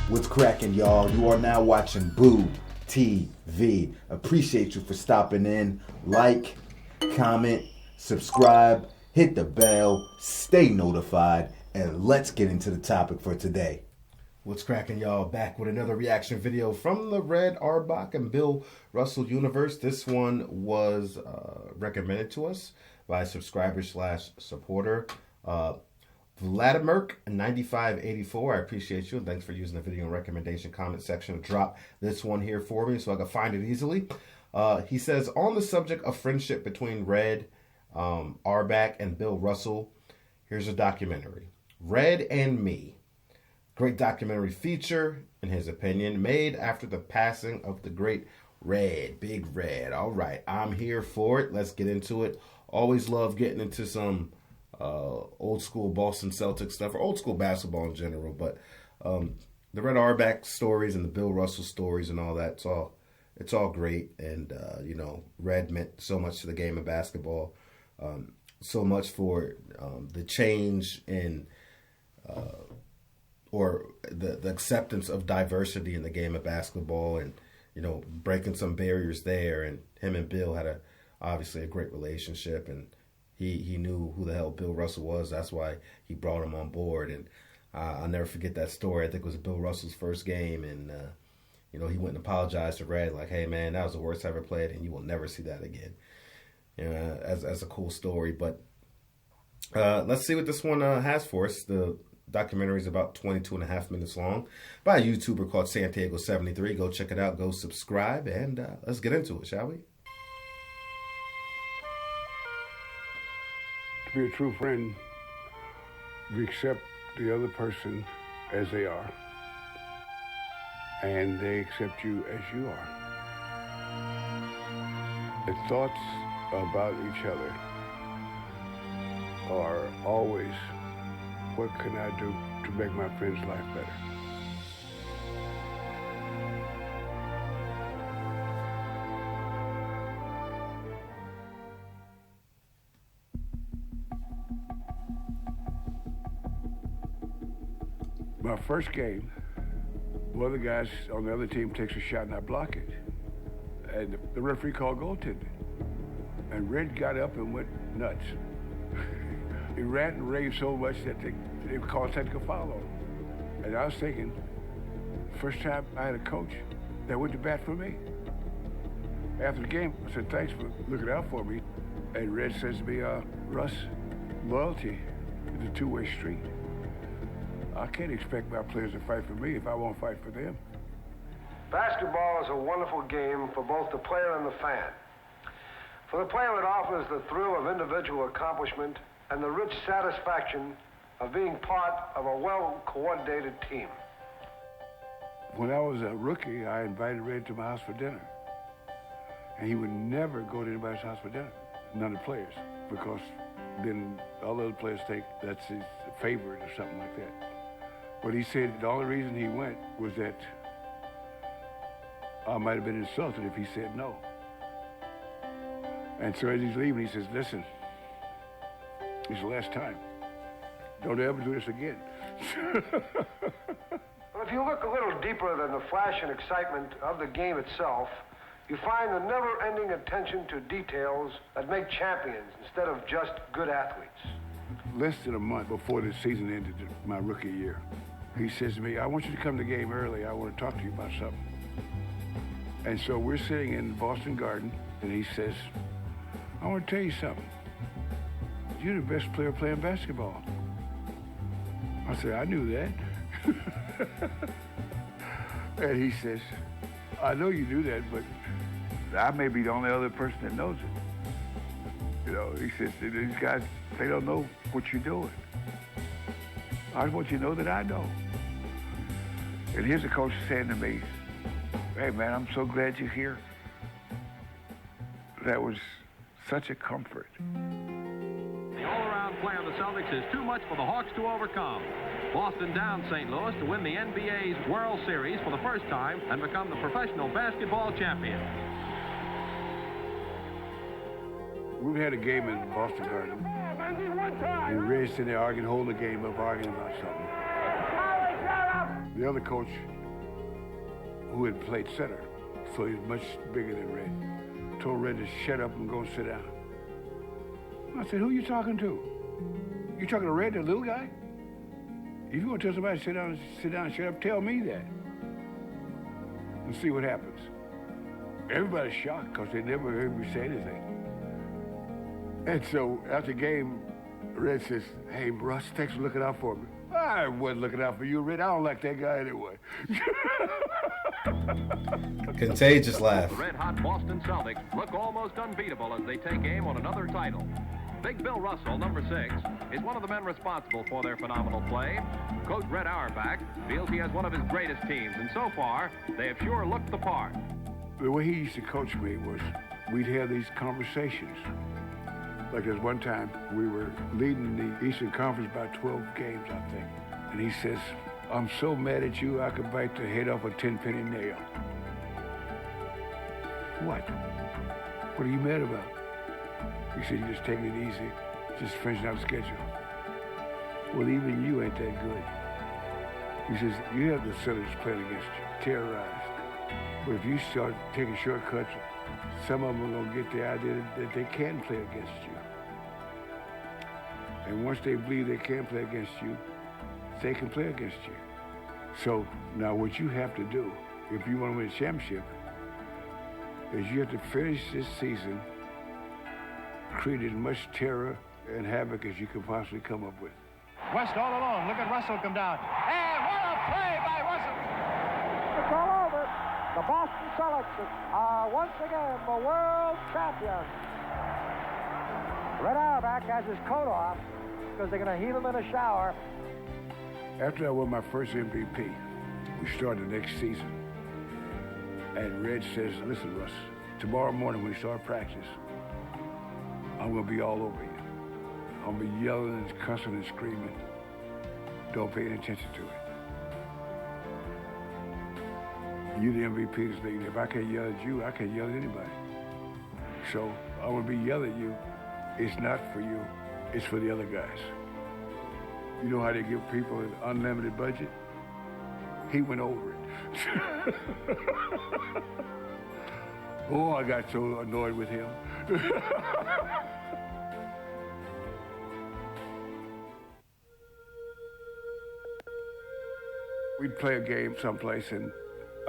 What's cracking, y'all? You are now watching Boo TV. Appreciate you for stopping in. Like, comment, subscribe, hit the bell, stay notified, and let's get into the topic for today. What's cracking, y'all? Back with another reaction video from the Red Auerbach and Bill Russell universe. This one was recommended to us by a subscriber/supporter. Vladimir9584, I appreciate you. Thanks for using the video and recommendation comment section to drop this one here for me so I can find it easily. He says, on the subject of friendship between Red Auerbach and Bill Russell, here's a documentary, Red and Me. Great documentary feature, in his opinion, made after the passing of the great Red, Big Red. All right, I'm here for it. Let's get into it. Always love getting into some old school Boston Celtics stuff, or old school basketball in general, but the Red Auerbach stories and the Bill Russell stories and all that, it's all great. And you know, Red meant so much to the game of basketball, so much for the change in or the acceptance of diversity in the game of basketball, and you know, breaking some barriers there. And him and Bill had obviously a great relationship, and he knew who the hell Bill Russell was. That's why he brought him on board. And I'll never forget that story. I think it was Bill Russell's first game, and you know, he went and apologized to Red, like, "Hey man, that was the worst I ever played, and you will never see that again." You know, as a cool story. But let's see what this one has for us. The documentary is about 22.5 minutes long, by a YouTuber called Santiago73. Go check it out. Go subscribe, and let's get into it, shall we? To be a true friend, you accept the other person as they are, and they accept you as you are. The thoughts about each other are always, what can I do to make my friend's life better? My first game, one of the guys on the other team takes a shot and I block it. And the referee called goaltending. And Red got up and went nuts. He ran and raved so much that they called technical foul on him. And I was thinking, first time I had a coach that went to bat for me. After the game, I said, "Thanks for looking out for me." And Red says to me, "Russ, loyalty is a two-way street. I can't expect my players to fight for me if I won't fight for them." Basketball is a wonderful game for both the player and the fan. For the player, it offers the thrill of individual accomplishment and the rich satisfaction of being part of a well-coordinated team. When I was a rookie, I invited Red to my house for dinner. And he would never go to anybody's house for dinner, none of the players, because then all the other players think that's his favorite or something like that. But he said the only reason he went was that I might have been insulted if he said no. And so as he's leaving, he says, "Listen, it's the last time. Don't ever do this again." Well, if you look a little deeper than the flash and excitement of the game itself, you find the never-ending attention to details that make champions instead of just good athletes. Less than a month before the season ended, my rookie year, he says to me, "I want you to come to the game early. I want to talk to you about something." And so we're sitting in the Boston Garden, and he says, "I want to tell you something. You're the best player playing basketball." I said, "I knew that." And he says, "I know you knew that, but I may be the only other person that knows it." You know, he says, "These guys, they don't know what you're doing. I want you to know that I know." And here's the coach saying to me, "Hey man, I'm so glad you're here." That was such a comfort. The all-around play on the Celtics is too much for the Hawks to overcome. Boston downs St. Louis to win the NBA's World Series for the first time and become the professional basketball champion. We had a game in the Boston Garden, and Red's sitting there arguing, holding the game up, arguing about something. The other coach who had played center, so he was much bigger than Red. Told Red to shut up and go sit down. I said, who you talking to? You talking to Red, the little guy? If you want to tell somebody to sit down, shut up, tell me that. And see what happens. Everybody's shocked because they never heard me say anything. And so after the game, Red says, hey, Russ, thanks for looking out for me. I wasn't looking out for you, Red. I don't like that guy anyway. Contagious laugh. The red-hot Boston Celtics look almost unbeatable as they take aim on another title. Big Bill Russell, number 6, is one of the men responsible for their phenomenal play. Coach Red Auerbach feels he has one of his greatest teams, and so far, they have sure looked the part. The way he used to coach me was we'd have these conversations. Like there's one time we were leading the Eastern Conference by 12 games, I think. And he says, I'm so mad at you, I could bite the head off a 10-penny nail. What? What are you mad about? He said, you're just taking it easy, just finishing out the schedule. Well, even you ain't that good. He says, you have the Celtics playing against you, terrorized. But if you start taking shortcuts, some of them are going to get the idea that they can play against you. And once they believe they can play against you, they can play against you. So now what you have to do, if you want to win a championship, is you have to finish this season create as much terror and havoc as you can possibly come up with. West all alone. Look at Russell come down. And what a play by Russell. It's all over. The Boston Celtics are once again the world champions. Red Auerbach has his coat off because they're going to heat him in a shower. After I won my first MVP, we started the next season. And Red says, listen, Russ, tomorrow morning when we start practice, I'm going to be all over you. I'm going to be yelling and cussing and screaming. Don't pay any attention to it. You're the MVP of this league. If I can't yell at you, I can't yell at anybody. So I'm going to be yelling at you. It's not for you. It's for the other guys. You know how they give people an unlimited budget? He went over it. Oh, I got so annoyed with him. We'd play a game someplace, and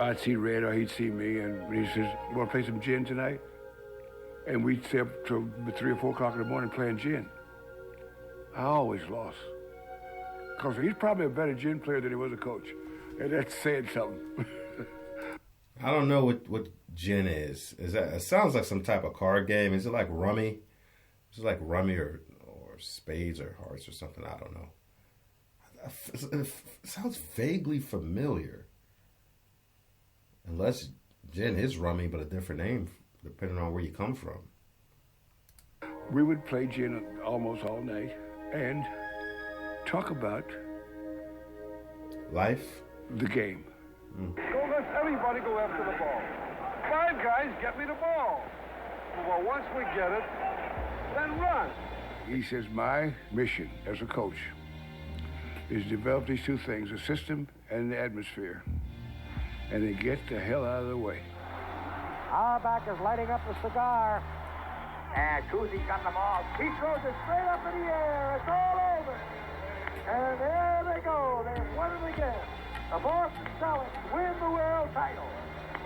I'd see Red or he'd see me, and he says, want to play some gin tonight? And we'd stay up till 3 or 4 o'clock in the morning playing gin. I always lost. Because he's probably a better gin player than he was a coach. And that's saying something. I don't know what gin is. It sounds like some type of card game. Is it like rummy? Is it like rummy or spades or hearts or something? I don't know. It sounds vaguely familiar. Unless gin is rummy, but a different name, depending on where you come from. We would play gin almost all night and talk about life, the game. Go let everybody go after the ball. 5 guys get me the ball. Well, once we get it, then run. He says, my mission as a coach is to develop these 2 things, the system and the atmosphere, and then get the hell out of the way. Auerbach is lighting up the cigar. And Cousy got the ball. He throws it straight up in the air. It's all over. And there they go. They've won it again. The Boston Celtics win the world title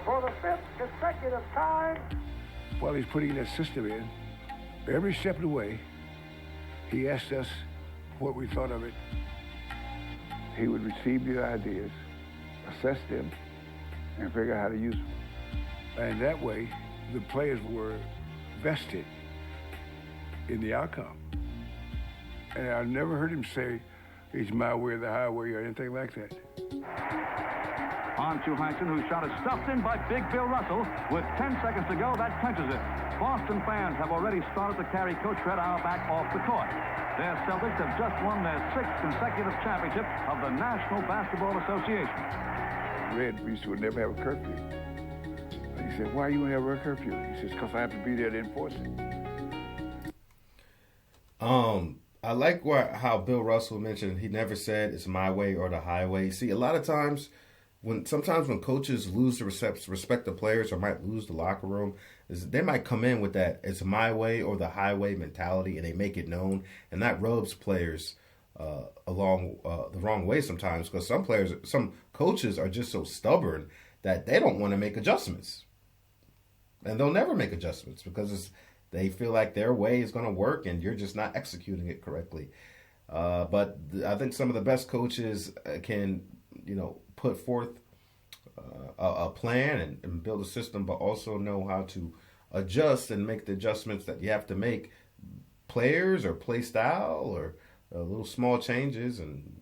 for the 5th consecutive time. While he's putting that system in, every step of the way, he asked us what we thought of it. He would receive the ideas, assess them, and figure out how to use them. And that way, the players were vested in the outcome. And I never heard him say, it's my way or the highway or anything like that. On to Hyson, whose shot is stuffed in by Big Bill Russell. With 10 seconds to go, that clinches it. Boston fans have already started to carry Coach Red Auerbach off the court. Their Celtics have just won their 6th consecutive championship of the National Basketball Association. Red used to never have a curfew. He said, why you don't have a curfew? He says, because I have to be there to enforce it. I like how Bill Russell mentioned he never said it's my way or the highway. See, a lot of times sometimes when coaches lose the respect of players or might lose the locker room, is they might come in with that "it's my way or the highway" mentality, and they make it known, and that rubs players along the wrong way sometimes, because some coaches are just so stubborn that they don't want to make adjustments, and they'll never make adjustments because they feel like their way is going to work, and you're just not executing it correctly. But I think some of the best coaches can, put forth a plan and build a system, but also know how to adjust and make the adjustments that you have to make, players or play style or little small changes and,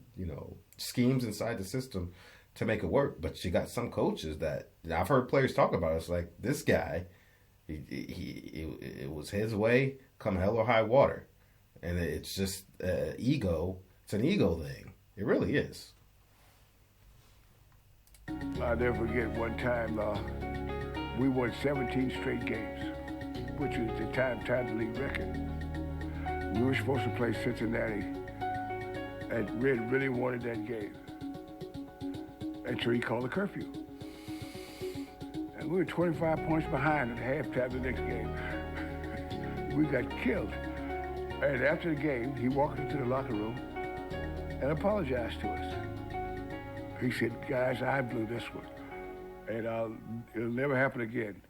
schemes inside the system to make it work. But you got some coaches that I've heard players talk about. It's like, this guy, it was his way come hell or high water. And it's just ego. It's an ego thing. It really is. I'll never forget one time we won 17 straight games, which was at the time tied the league record. We were supposed to play Cincinnati, and Red really wanted that game. And so he called a curfew. And we were 25 points behind at halftime the next game. We got killed. And after the game, he walked into the locker room and apologized to us. He said, "Guys, I blew this one, and it'll never happen again."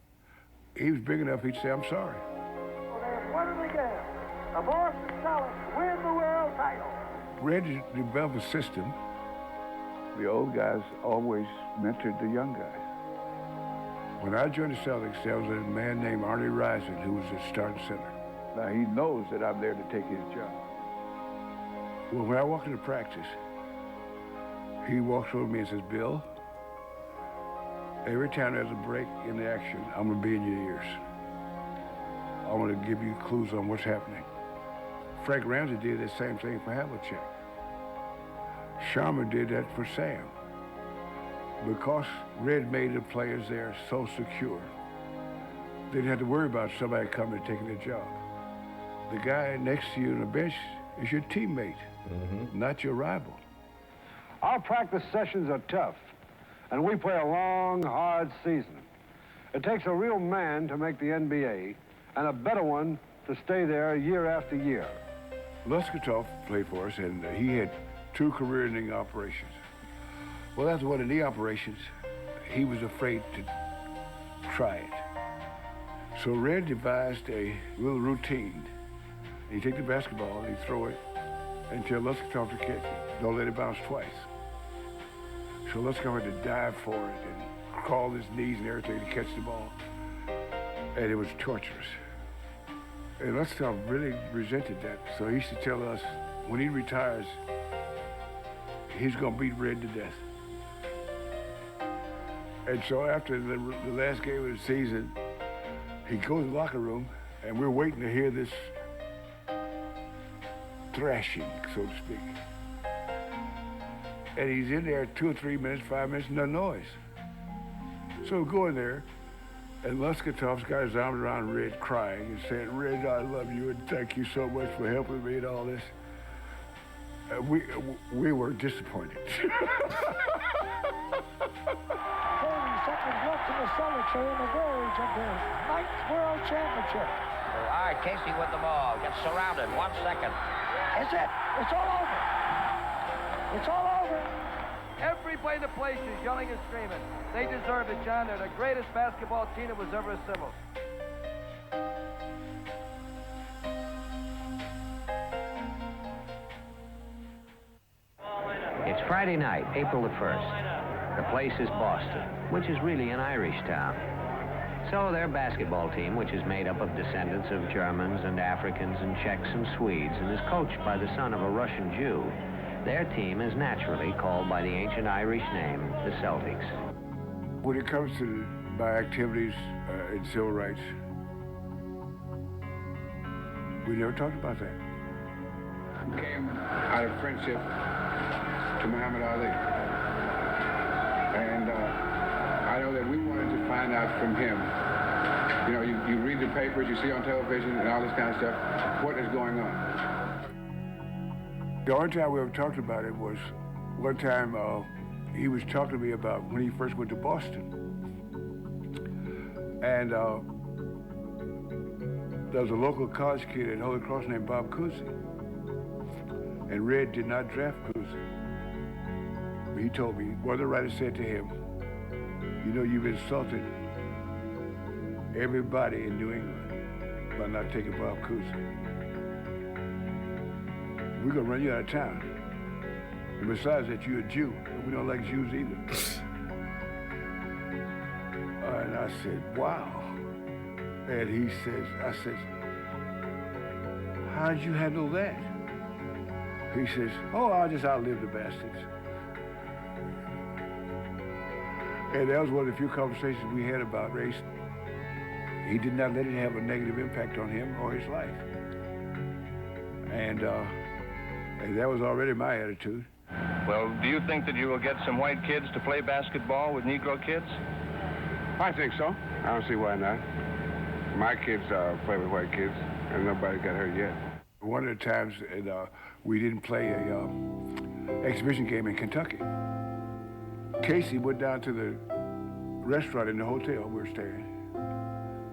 He was big enough, he'd say, "I'm sorry." Well, they've won it again. The Boston Celtics win the world title. Red developed a system. The old guys always mentored the young guys. When I joined the Celtics, there was a man named Arnie Rison who was the starting center. Now, he knows that I'm there to take his job. Well, when I walk into practice, he walks over to me and says, "Bill, every time there's a break in the action, I'm going to be in your ears. I want to give you clues on what's happening." Frank Ramsey did the same thing for Havlicek. Sharma did that for Sam. Because Red made the players there so secure, they didn't have to worry about somebody coming and taking their job. The guy next to you on the bench is your teammate, not your rival. Our practice sessions are tough, and we play a long, hard season. It takes a real man to make the NBA, and a better one to stay there year after year. Luskatov played for us, and he had 2 career-ending operations. Well, after one of the knee operations, he was afraid to try it. So Red devised a little routine. He'd take the basketball and he'd throw it until Luskatov would catch it. Don't let it bounce twice. So Luskatov had to dive for it and crawl his knees and everything to catch the ball. And it was torturous. And Luskatov really resented that. So he used to tell us, when he retires, he's going to beat Red to death. And so after the last game of the season, he goes to the locker room, and we're waiting to hear this thrashing, so to speak. And he's in there 2 or 3 minutes, 5 minutes, no noise. So we go in there, and Luskatov's got his arms around Red, crying and saying, "Red, I love you, and thank you so much for helping me and all this." We were disappointed. 30 seconds left in the Celtics are on the verge of their 9th World Championship. All right, Casey with the ball. Gets surrounded. 1 second. It's it. It's all over. It's all over. Everybody in the place is yelling and screaming. They deserve it, John. They're the greatest basketball team that was ever assembled. It's Friday night, April the 1st. The place is Boston, which is really an Irish town. So their basketball team, which is made up of descendants of Germans and Africans and Czechs and Swedes and is coached by the son of a Russian Jew, their team is naturally called by the ancient Irish name, the Celtics. When it comes to my activities in civil rights, we never talked about that. Came out of friendship to Muhammad Ali. And I know that we wanted to find out from him, you know, you read the papers, you see on television and all this kind of stuff, what is going on. The only time we ever talked about it was one time he was talking to me about when he first went to Boston. And there was a local college kid at Holy Cross named Bob Cousy. And Red did not draft Cousy. He told me, one of the writers said to him, you know, you've insulted everybody in New England by not taking Bob Cousy. We're gonna run you out of town. And besides that, you're a Jew, and we don't like Jews either. And I said, wow. And he says, I said, how'd you handle that? He says, oh, I'll just outlive the bastards. And that was one of the few conversations we had about race. He did not let it have a negative impact on him or his life. And that was already my attitude. Well, do you think that you will get some white kids to play basketball with Negro kids? I think so. I don't see why not. My kids play with white kids, and nobody got hurt yet. One of the times we didn't play a exhibition game in Kentucky. Casey went down to the restaurant in the hotel we were staying,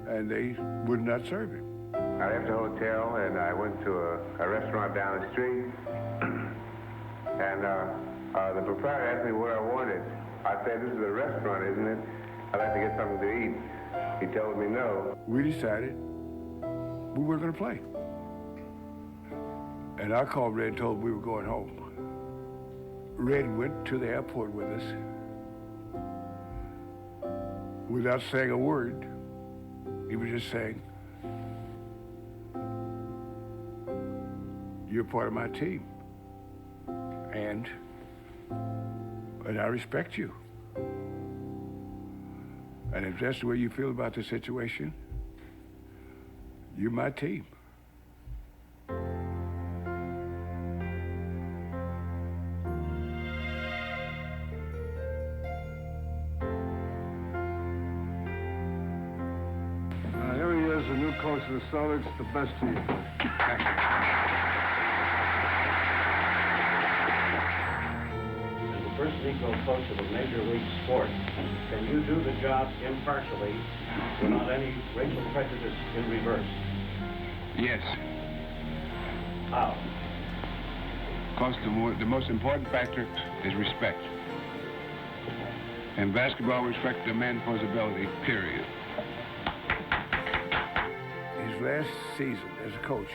and they would not serve him. I left the hotel and I went to a restaurant down the street, and the proprietor asked me what I wanted. I said, this is a restaurant, isn't it? I'd like to get something to eat. He told me no. We decided we weren't going to play. And I called Red and told him we were going home. Red went to the airport with us without saying a word. He was just saying, you're part of my team. And I respect you. And if that's the way you feel about the situation, you're my team. Here he is, the new coach of the Celtics, the best team. Thank you. As the first Negro coach of a major league sport, can you do the job impartially without any racial prejudice in reverse? Yes. How? Because the most important factor is respect. In basketball, respect the man for his ability, period. His last season as a coach,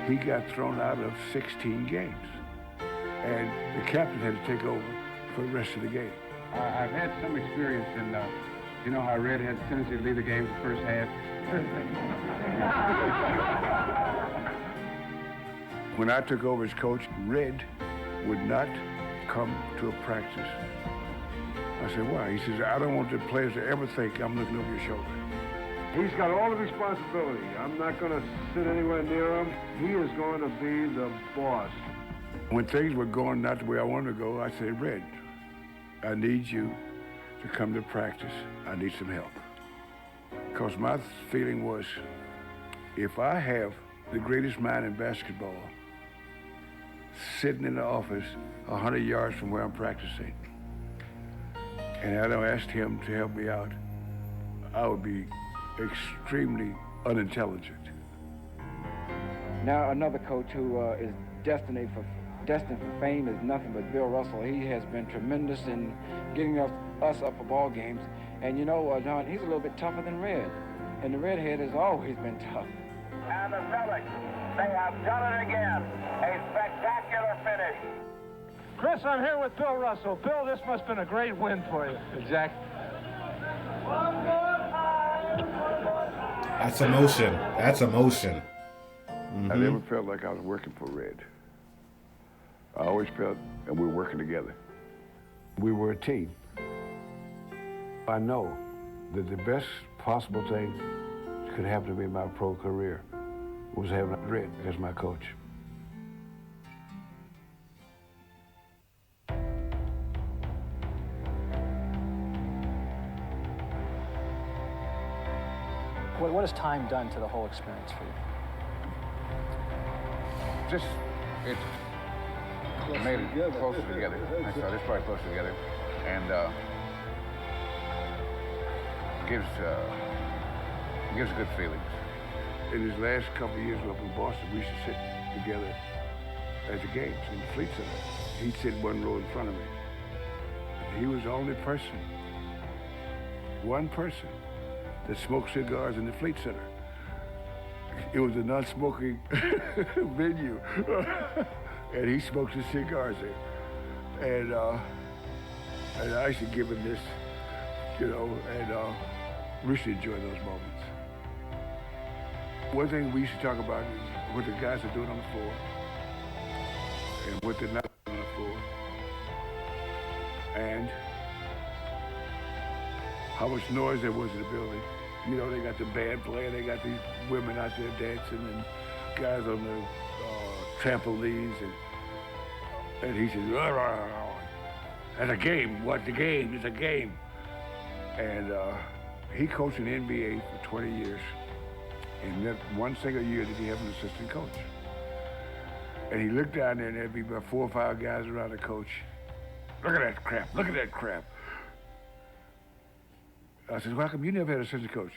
he got thrown out of 16 games. And the captain had to take over for the rest of the game. I've had some experience in, you know how Red had a tendency to leave the games the first half? When I took over as coach, Red would not come to a practice. I said, why? He says, I don't want the players to ever think I'm looking over your shoulder. He's got all the responsibility. I'm not going to sit anywhere near him. He is going to be the boss. When things were going not the way I wanted to go, I said, Red, I need you to come to practice. I need some help. Because my feeling was, if I have the greatest mind in basketball sitting in the office 100 yards from where I'm practicing, and I don't ask him to help me out, I would be extremely unintelligent. Now another coach who is destined for fame is nothing but Bill Russell. He has been tremendous in getting us up for ball games. And you know, John, he's a little bit tougher than Red. And the redhead has always been tough. And the Celtics, they have done it again. A spectacular finish. Chris, I'm here with Bill Russell. Bill, this must have been a great win for you. Exactly. That's emotion. That's emotion. Mm-hmm. I never felt like I was working for Red. I always felt that we were working together. We were a team. I know that the best possible thing that could happen to me in my pro career was having Red as my coach. What has time done to the whole experience for you? Just, it made it closer together. I thought this brought it closer together, and gives good feelings. In his last couple of years up in Boston, we used to sit together at the games in the Fleet Center. He'd sit one row in front of me. He was the only person, one person, that smoked cigars in the Fleet Center. It was a non-smoking venue, and he smoked his cigars there. And I used to give him this, you know, and we used to enjoy those moments. One thing we used to talk about is what the guys are doing on the floor and what they're not doing on the floor, and how much noise there was in the building. You know, they got the band playing, they got these women out there dancing, and guys on the trampolines, and he says, rah, rah, rah. That's a game. What, the game? It's a game. And he coached in the NBA for 20 years. And not one single year did he have an assistant coach. And he looked down there, and there'd be about 4 or 5 guys around the coach. Look at that crap. Look at that crap. I said, well, how come you never had an assistant coach?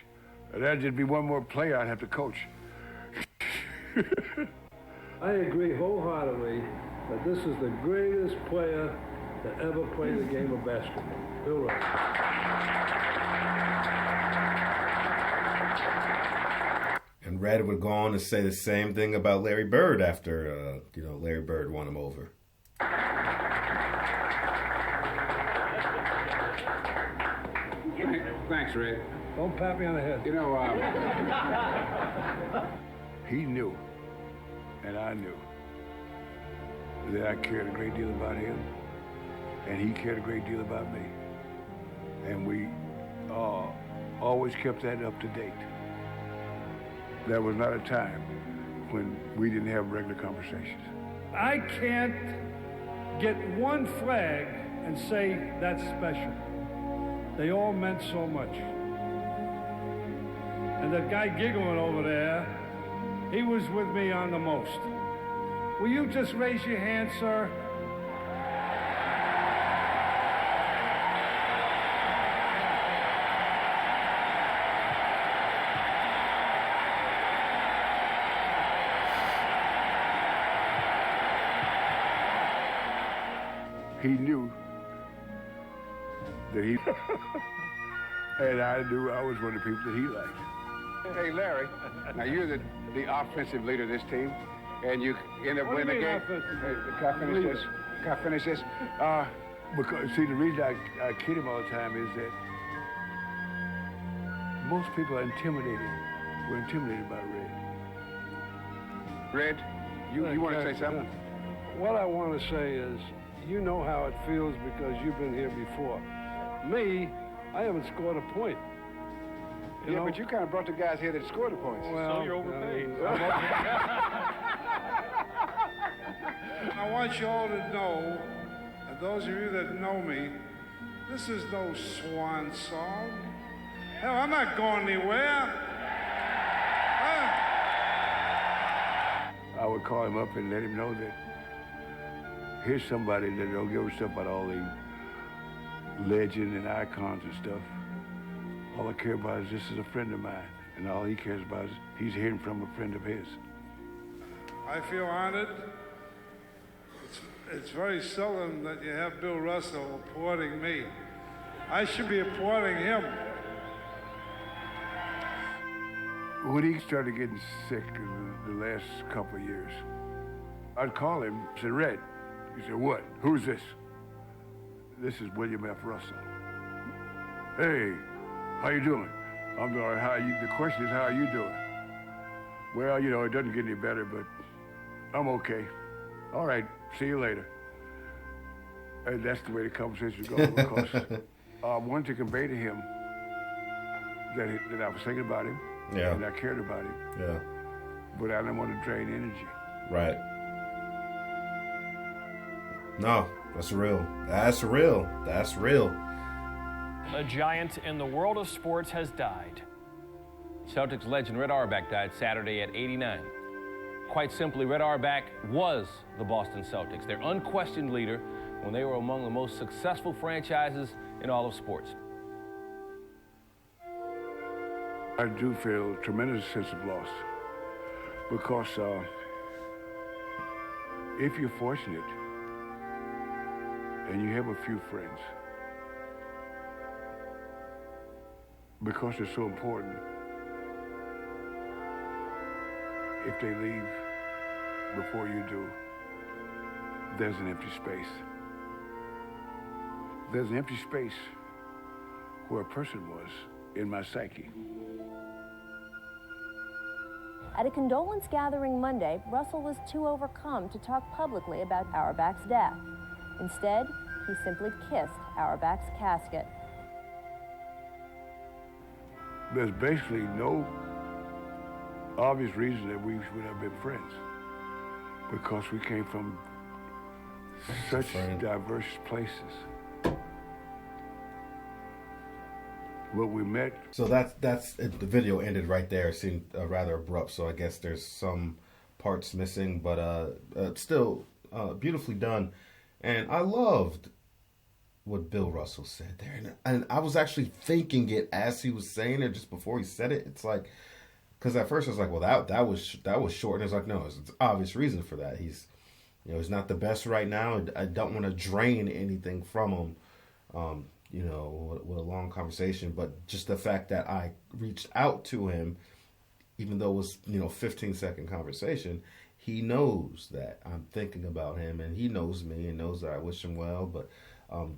That'd just be one more player I'd have to coach. I agree wholeheartedly that this is the greatest player to ever play the game of basketball. Bill Russell. And Red would go on to say the same thing about Larry Bird after, Larry Bird won him over. Thanks, Red. Don't pat me on the head. You know, he knew, and I knew, that I cared a great deal about him, and he cared a great deal about me. And we always kept that up to date. There was not a time when we didn't have regular conversations. I can't get one flag and say that's special. They all meant so much. And that guy giggling over there, he was with me on the most. Will you just raise your hand, sir? He knew that he, and I knew I was one of the people that he liked. Hey, Larry, now you're the offensive leader of this team, and you end up winning the game. Can I finish this? Because, see, the reason I kid him all the time is that most people are intimidated. We're intimidated by Red. Red, you want to say something? What I want to say is, you know how it feels because you've been here before. Me, I haven't scored a point. You know? But you kind of brought the guys here that scored the points. Well, so you're overpaid. I want you all to know, and those of you that know me, this is no swan song. Hell, I'm not going anywhere. I would call him up and let him know that here's somebody that don't give a stuff about all the legends and icons and stuff. All I care about is this is a friend of mine, and all he cares about is he's hearing from a friend of his. I feel honored. It's very seldom that you have Bill Russell applauding me. I should be applauding him. When he started getting sick in the last couple of years, I'd call him and say, Red. He said, what? Who's this? This is William F. Russell. Hey, how you doing? I'm doing all right. The question is, how are you doing? Well, you know, it doesn't get any better, but I'm okay. All right, see you later. And that's the way the conversation goes, because I wanted to convey to him that I was thinking about him, and I cared about him. Yeah. But I didn't want to drain energy. Right. No, that's real. That's real. That's real. A giant in the world of sports has died. Celtics legend Red Auerbach died Saturday at 89. Quite simply, Red Auerbach was the Boston Celtics, their unquestioned leader when they were among the most successful franchises in all of sports. I do feel a tremendous sense of loss because if you're fortunate and you have a few friends, because they're so important, if they leave before you do, there's an empty space. There's an empty space where a person was in my psyche. At a condolence gathering Monday, Russell was too overcome to talk publicly about Auerbach's death. Instead, he simply kissed Auerbach's casket. There's basically no obvious reason that we would have been friends because we came from such diverse places. What we met. So that's it. The video ended right there. It seemed rather abrupt, so I guess there's some parts missing, but still beautifully done. And I loved what Bill Russell said there, and I was actually thinking it as he was saying it, just before he said it. It's like, because at first I was like, well, that was short, and it's like, no, it's obvious reason for that. He's not the best right now. I don't want to drain anything from him. With a long conversation, but just the fact that I reached out to him, even though it was, 15-second conversation, he knows that I'm thinking about him, and he knows me and knows that I wish him well. But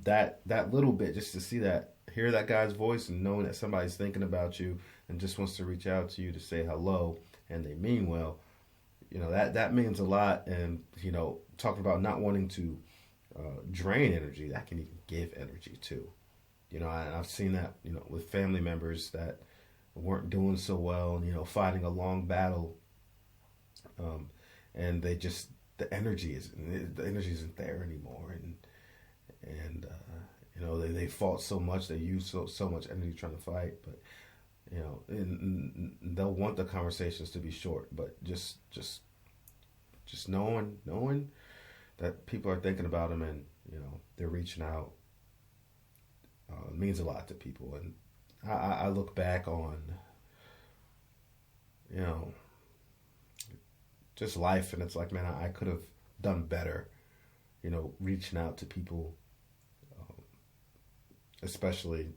that little bit, just to see that, hear that guy's voice and knowing that somebody's thinking about you and just wants to reach out to you to say hello and they mean well, that means a lot. And, talking about not wanting to drain energy, that can even give energy too. I've seen that, with family members that weren't doing so well, fighting a long battle. And they just, the energy isn't there anymore. And they fought so much, they used so much energy trying to fight, but, and they'll want the conversations to be short, but just knowing that people are thinking about them and, they're reaching out, means a lot to people. And I look back on, just life, and it's like, man, I could have done better, reaching out to people, especially,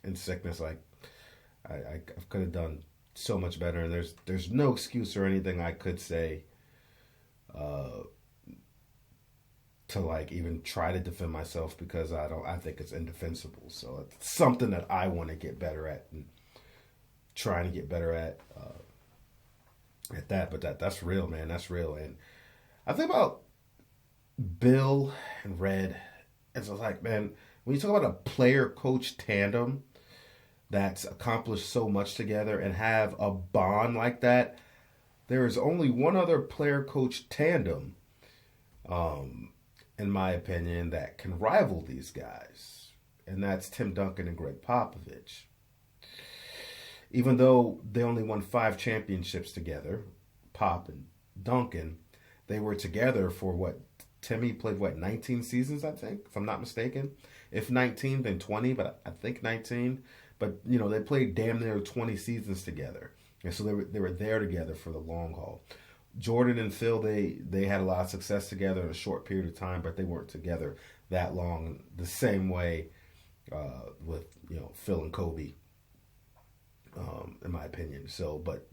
in sickness. Like I could have done so much better, and there's no excuse or anything I could say to like even try to defend myself, because I think it's indefensible. So it's something that I want to get better at and trying to get better at that. But that's real, man. That's real. And I think about Bill and Red, it's like, man, when you talk about a player-coach tandem that's accomplished so much together and have a bond like that, there is only one other player-coach tandem, in my opinion, that can rival these guys, and that's Tim Duncan and Greg Popovich. Even though they only won 5 championships together, Pop and Duncan, they were together for Timmy played 19 seasons, I think, if I'm not mistaken. If 19, then 20, but I think 19. But, they played damn near 20 seasons together. And so they were there together for the long haul. Jordan and Phil, they had a lot of success together in a short period of time, but they weren't together that long. The same way with Phil and Kobe, in my opinion. So, but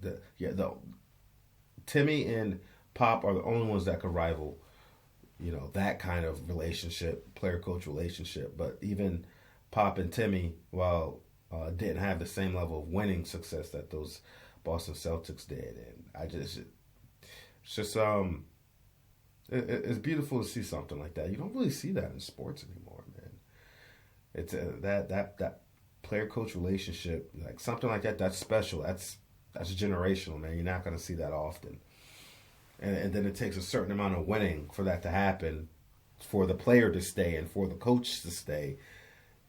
Timmy and Pop are the only ones that could rival, that kind of relationship, player-coach relationship. But even Pop and Timmy, while didn't have the same level of winning success that those Boston Celtics did, and it's beautiful to see something like that. You don't really see that in sports anymore, man. It's that player-coach relationship, like something like that. That's special. That's generational, man. You're not going to see that often. And then it takes a certain amount of winning for that to happen, for the player to stay and for the coach to stay.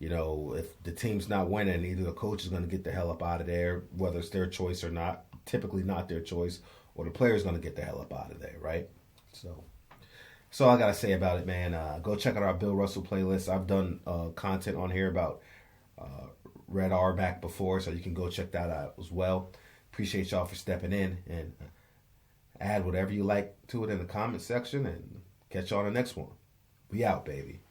If the team's not winning, either the coach is going to get the hell up out of there, whether it's their choice or not, typically not their choice, or the player's going to get the hell up out of there, right? So that's all I got to say about it, man. Go check out our Bill Russell playlist. I've done content on here about Red Auerbach before, so you can go check that out as well. Appreciate y'all for stepping in, and add whatever you like to it in the comment section, and catch y'all on the next one. We out, baby.